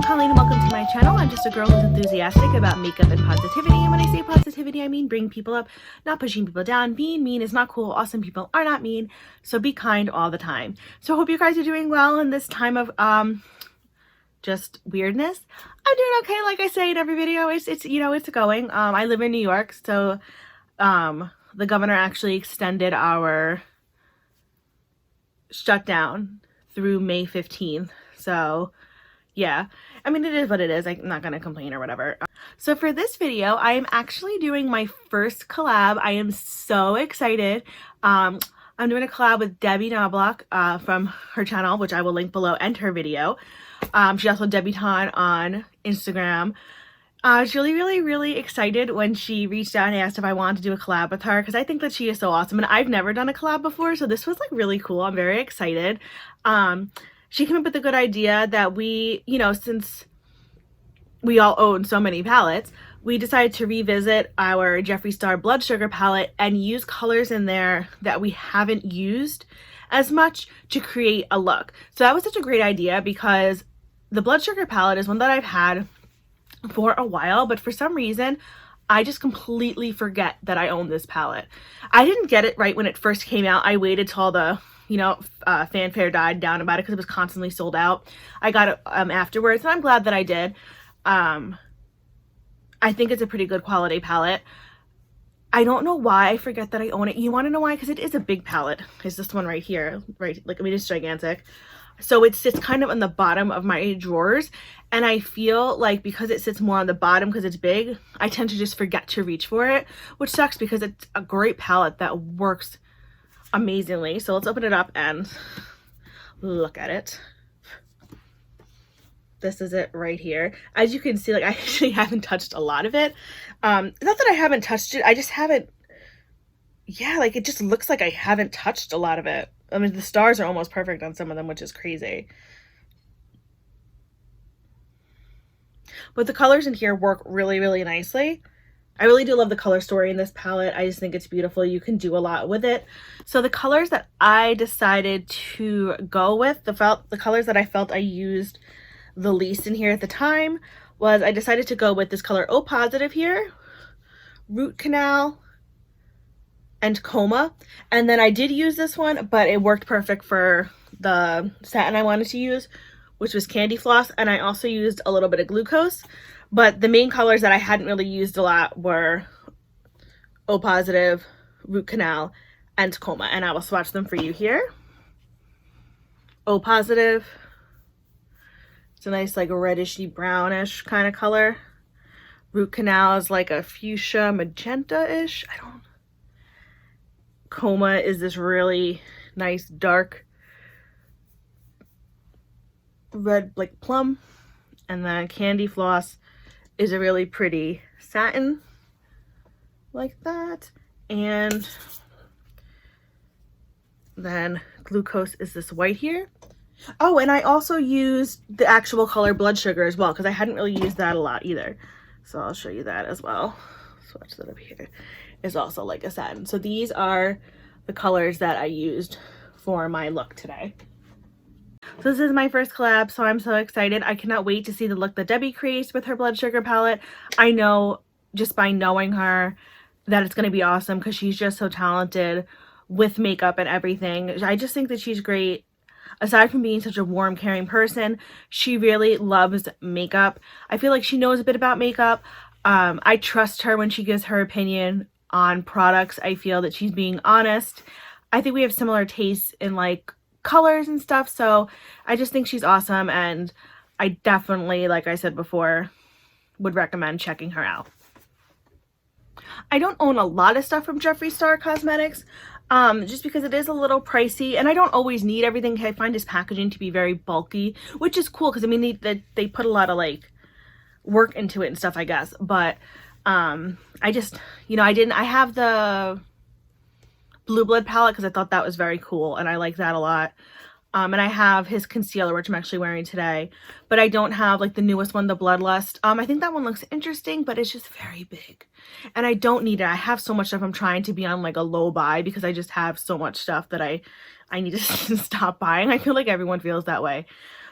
Colleen and welcome to my channel. I'm just a girl who's enthusiastic about makeup and positivity, and when I say positivity I mean bring people up, not pushing people down. Being mean is not cool. Awesome people are not mean, so be kind all the time. So I hope you guys are doing well in this time of just weirdness. I'm doing okay, like I say in every video. It's you know, it's going. I live in New York, so the governor actually extended our shutdown through May 15th. So yeah, I mean, it is what it is. I'm not gonna complain or whatever. So for this video, I am actually doing my first collab. I am so excited. I'm doing a collab with Debbie Knoblauch from her channel, which I will link below, and her video. She also debuted on Instagram. I was really excited when she reached out and asked if I wanted to do a collab with her, because I think that she is so awesome, and I've never done a collab before, so this was like really cool. I'm very excited. She came up with a good idea that we, you know, since we all own so many palettes, we decided to revisit our Jeffree Star Blood Sugar palette and use colors in there that we haven't used as much to create a look. So that was such a great idea, because the Blood Sugar palette is one that I've had for a while, but for some reason I just completely forget that I own this palette. I didn't get it right when it first came out. I waited till the fanfare died down about it, because it was constantly sold out. I got it afterwards, and I'm glad that I did. I think it's a pretty good quality palette. I don't know why I forget that I own it. You want to know why? Because it is a big palette. It's this one right here, right? Like, I mean, it's gigantic. So it sits kind of on the bottom of my drawers, and I feel like because it sits more on the bottom because it's big, I tend to just forget to reach for it, which sucks because it's a great palette that works amazingly. So let's open it up and look at it. This is it right here. As you can see, like, I actually haven't touched a lot of it. Not that I haven't touched it, I just haven't, yeah, like, it just looks like I haven't touched a lot of it. I mean, the stars are almost perfect on some of them, which is crazy. But the colors in here work really nicely. I really do love the color story in this palette. I just think it's beautiful. You can do a lot with it. So the colors that I decided to go with, the colors that I felt I used the least in here at the time, was I decided to go with this color O Positive here, Root Canal, and Coma. And then I did use this one, but it worked perfect for the satin I wanted to use, which was Candy Floss, and I also used a little bit of Glucose. But the main colors that I hadn't really used a lot were O Positive, Root Canal, and Coma, and I will swatch them for you here. O Positive, it's a nice like reddishy brownish kind of color. Root Canal is like a fuchsia magenta-ish. Coma is this really nice dark red like plum, and then Candy Floss is a really pretty satin like that, and then Glucose is this white here. Oh, and I also used the actual color Blood Sugar as well, because I hadn't really used that a lot either, so I'll show you that as well. Swatch that up here. Is also like a satin. So these are the colors that I used for my look today. So this is my first collab, so I'm so excited. I cannot wait to see the look that Debbie creates with her Blood Sugar palette. I know just by knowing her that it's going to be awesome, because she's just so talented with makeup and everything. I just think that she's great. Aside from being such a warm, caring person, she really loves makeup. I feel like she knows a bit about makeup. I trust her when she gives her opinion on products. I feel that she's being honest. I think we have similar tastes in like colors and stuff, so I just think she's awesome, and I definitely, like I said before, would recommend checking her out. I don't own a lot of stuff from Jeffree Star Cosmetics, just because it is a little pricey, and I don't always need everything. I find his packaging to be very bulky, which is cool, because I mean they put a lot of like work into it and stuff, I guess. But I just, you know, I have the Blue Blood palette because I thought that was very cool, and I like that a lot. And I have his concealer, which I'm actually wearing today, but I don't have like the newest one, the Bloodlust. I think that one looks interesting, but it's just very big and I don't need it. I have so much stuff. I'm trying to be on like a low buy because I just have so much stuff that I need to stop buying. I feel like everyone feels that way.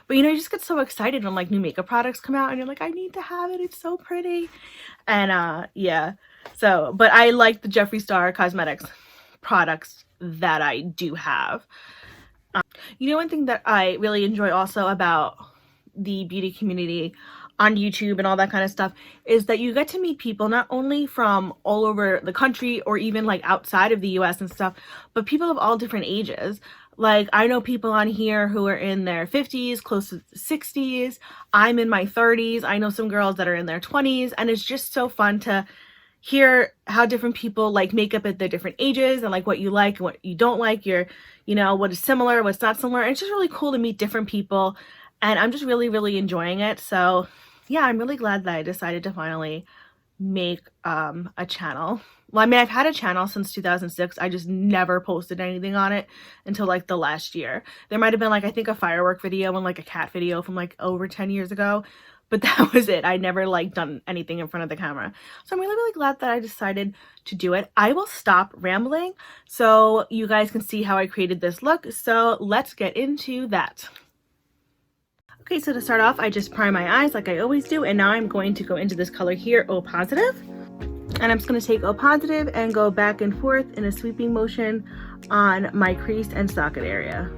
But you know, you just get so excited when like new makeup products come out and you're like, I need to have it. It's so pretty. And yeah. So, but I like the Jeffree Star Cosmetics products that I do have. You know, one thing that I really enjoy also about the beauty community on YouTube and all that kind of stuff is that you get to meet people not only from all over the country or even like outside of the US and stuff, but people of all different ages. Like, I know people on here who are in their 50s, close to 60s. I'm in my 30s. I know some girls that are in their 20s, and it's just so fun to hear how different people like makeup at their different ages and like what you like and what you don't like, your, you know, what is similar, what's not similar. It's just really cool to meet different people, and I'm just really enjoying it. So yeah, I'm really glad that I decided to finally make a channel. Well, I mean, I've had a channel since 2006. I just never posted anything on it until like the last year. There might have been like, I think a firework video and like a cat video from like over 10 years ago, but that was it. I never like done anything in front of the camera. So I'm really glad that I decided to do it. I will stop rambling so you guys can see how I created this look. So let's get into that. Okay, so to start off, I just prime my eyes like I always do, and now I'm going to go into this color here, O Positive. And I'm just going to take O Positive and go back and forth in a sweeping motion on my crease and socket area.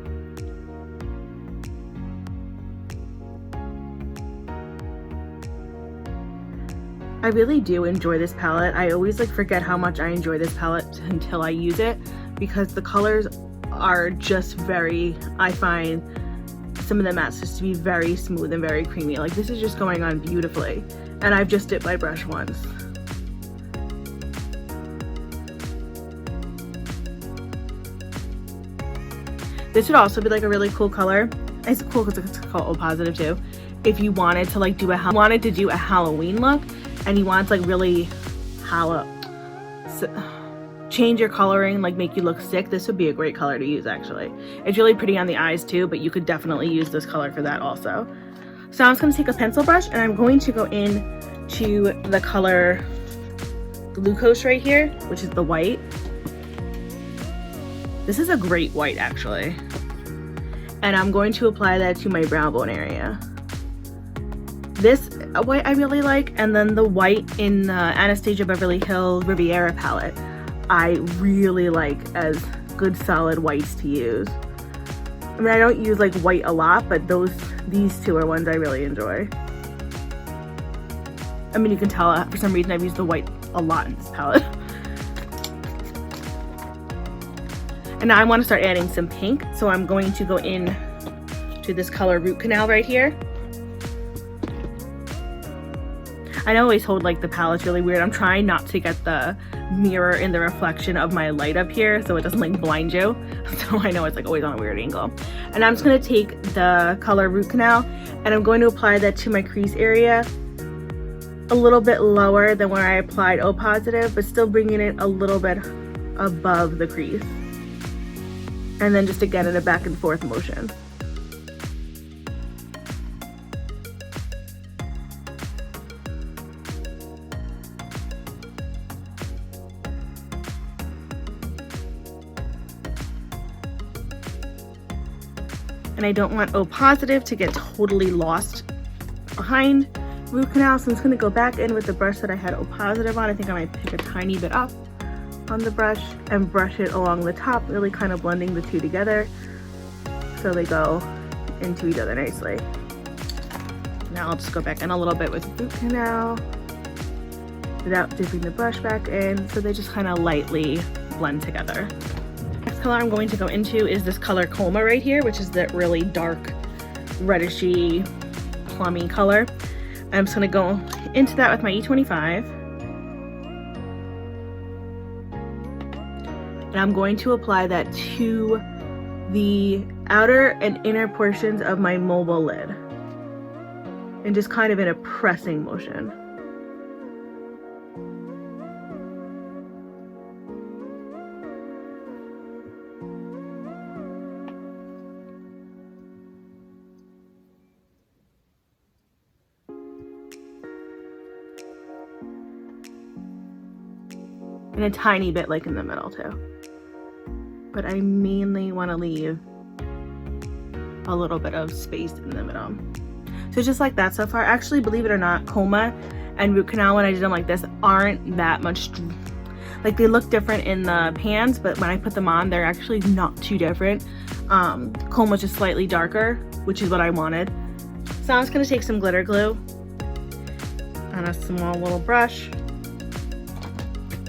I really do enjoy this palette. I always like forget how much I enjoy this palette until I use it, because the colors are just very, I find some of the mattes just to be very smooth and very creamy. Like, this is just going on beautifully, and I've just dipped my brush once. This would also be like a really cool color. It's cool because it's called O Positive too. If you wanted to like do a Halloween look and you want to like really change your coloring, like make you look sick, this would be a great color to use. Actually, it's really pretty on the eyes too, but you could definitely use this color for that also. So I'm just going to take a pencil brush and I'm going to go in to the color Glucose right here, which is the white. This is a great white actually, and I'm going to apply that to my brow bone area. This white I really like, and then the white in the Anastasia Beverly Hills Riviera palette I really like as good solid whites to use. I mean, I don't use like white a lot, but these two are ones I really enjoy. I mean, you can tell for some reason I've used the white a lot in this palette. And now I want to start adding some pink, so I'm going to go in to this color Root Canal right here. I always hold like the palette's really weird. I'm trying not to get the mirror in the reflection of my light up here so it doesn't like blind you. So I know it's like always on a weird angle. And I'm just going to take the color Root Canal and I'm going to apply that to my crease area a little bit lower than where I applied O Positive, but still bringing it a little bit above the crease. And then just again in a back and forth motion. And I don't want O Positive to get totally lost behind Root Canal, so I'm just going to go back in with the brush that I had O Positive on. I think I might pick a tiny bit up on the brush and brush it along the top, really kind of blending the two together so they go into each other nicely. Now I'll just go back in a little bit with Root Canal without dipping the brush back in, so they just kind of lightly blend together. Next color I'm going to go into is this color Coma right here, which is that really dark reddishy plummy color. I'm just going to go into that with my E25. And I'm going to apply that to the outer and inner portions of my mobile lid. And just kind of in a pressing motion. and a tiny bit like in the middle too. But I mainly want to leave a little bit of space in the middle. So just like that so far. Actually, believe it or not, coma and root canal when I did them like this aren't that much, like they look different in the pans, but when I put them on, they're actually not too different. Coma's just slightly darker, which is what I wanted. So I'm just gonna take some glitter glue on a small little brush,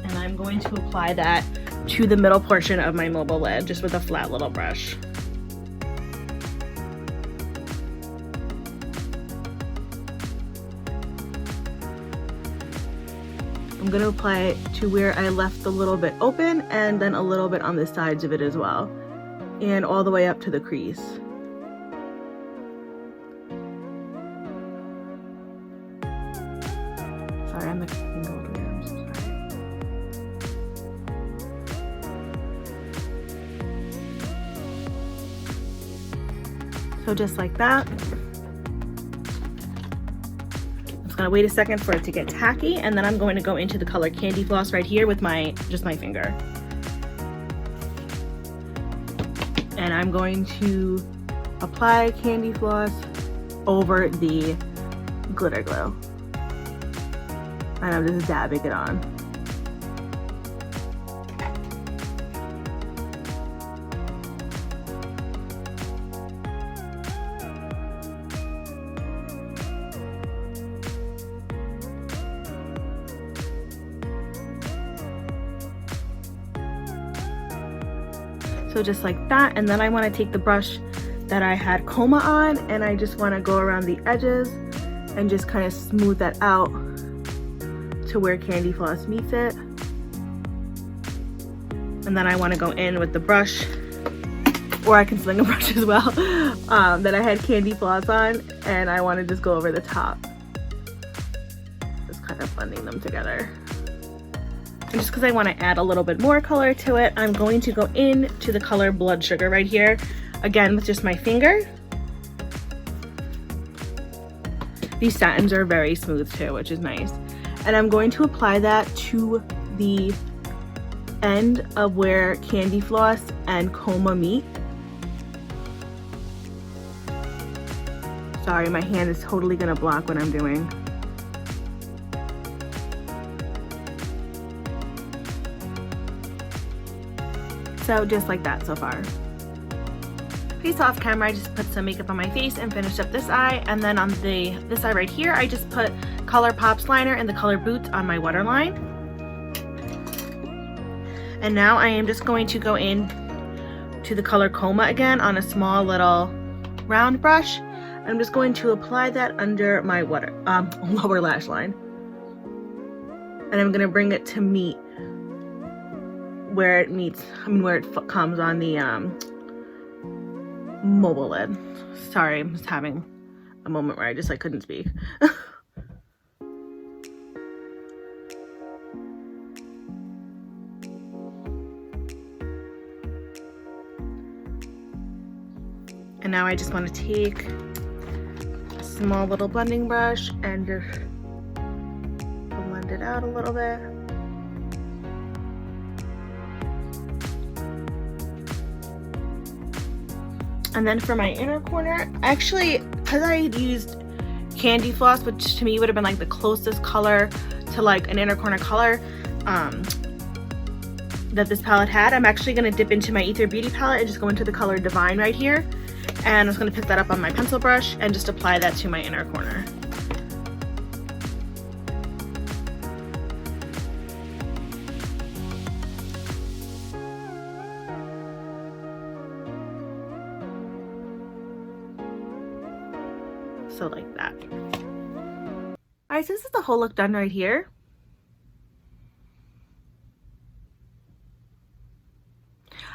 and I'm going to apply that to the middle portion of my mobile lid, just with a flat little brush. I'm going to apply it to where I left a little bit open, and then a little bit on the sides of it as well, and all the way up to the crease. Sorry, I'm mixing gold here. I'm so sorry. So just like that. Gonna wait a second for it to get tacky, and then I'm going to go into the color Candy Floss right here with just my finger, and I'm going to apply Candy Floss over the glitter glue, and I'm just dabbing it on. So just like that, and then I want to take the brush that I had coma on, and I just want to go around the edges and just kind of smooth that out to where Candy Floss meets it. And then I want to go in with the brush, or I can sling a brush as well, that I had Candy Floss on, and I want to just go over the top, just kind of blending them together. And just because I want to add a little bit more color to it, I'm going to go in to the color Blood Sugar right here, again with just my finger. These satins are very smooth too, which is nice. And I'm going to apply that to the end of where Candy Floss and coma meet. Sorry, my hand is totally gonna block what I'm doing. So just like that so far. Okay, so off camera I just put some makeup on my face and finished up this eye, and then on this eye right here I just put Colourpop's liner and the color Boots on my waterline. And now I am just going to go in to the color Coma again on a small little round brush. I'm just going to apply that under my lower lash line, and I'm going to bring it to meet where it meets, where it comes on the mobile lid. Sorry, I'm just having a moment where I just couldn't speak. And now I just want to take a small little blending brush and just blend it out a little bit. And then for my inner corner, actually, because I used Candy Floss, which to me would have been like the closest color to like an inner corner color that this palette had, I'm actually going to dip into my Aether Beauty palette and just go into the color Divine right here. And I'm just going to pick that up on my pencil brush and just apply that to my inner corner. So like that. Alright, so this is the whole look done right here.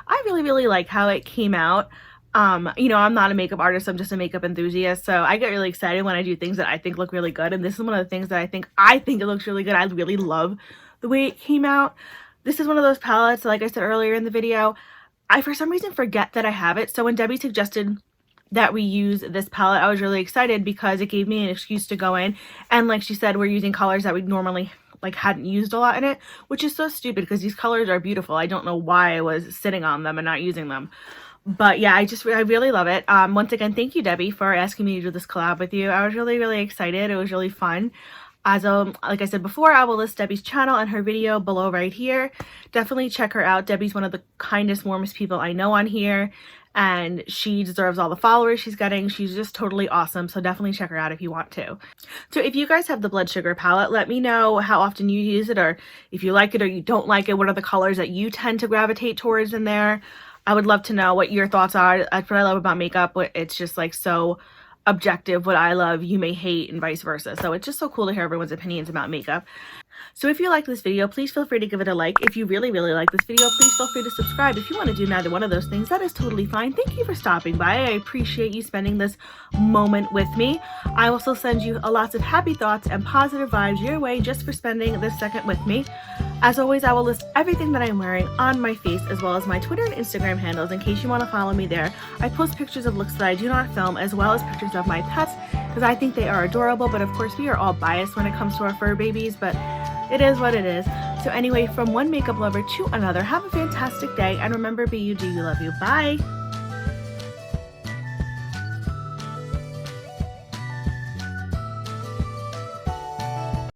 I really like how it came out. You know, I'm not a makeup artist, I'm just a makeup enthusiast, so I get really excited when I do things that I think look really good, and this is one of the things that I think it looks really good. I really love the way it came out. This is one of those palettes, like I said earlier in the video, I for some reason forget that I have it, so when Debbie suggested that we use this palette, I was really excited because it gave me an excuse to go in, and like she said, we're using colors that we normally like hadn't used a lot in it, which is so stupid because these colors are beautiful. I don't know why I was sitting on them and not using them. But yeah, I really love it. Once again, thank you, Debbie, for asking me to do this collab with you. I was really excited. It was really fun. As like I said before, I will list Debbie's channel and her video below right here. Definitely check her out. Debbie's one of the kindest, warmest people I know on here, and she deserves all the followers she's getting. She's just totally awesome, so definitely check her out if you want to. So if you guys have the Blood Sugar palette, let me know how often you use it, or if you like it or you don't like it. What are the colors that you tend to gravitate towards in there? I would love to know what your thoughts are. That's what I love about makeup. It's just like so objective. What I love, you may hate, and vice versa. So it's just so cool to hear everyone's opinions about makeup. So if you like this video, please feel free to give it a like. If you really like this video, please feel free to subscribe. If you want to do neither one of those things, that is totally fine. Thank you for stopping by. I appreciate you spending this moment with me. I also send you lots of happy thoughts and positive vibes your way just for spending this second with me. As always, I will list everything that I'm wearing on my face, as well as my Twitter and Instagram handles in case you want to follow me there. I post pictures of looks that I do not film, as well as pictures of my pets, because I think they are adorable. But of course, we are all biased when it comes to our fur babies, but it is what it is. So anyway, from one makeup lover to another, have a fantastic day, and remember, be you, do you, love you. Bye!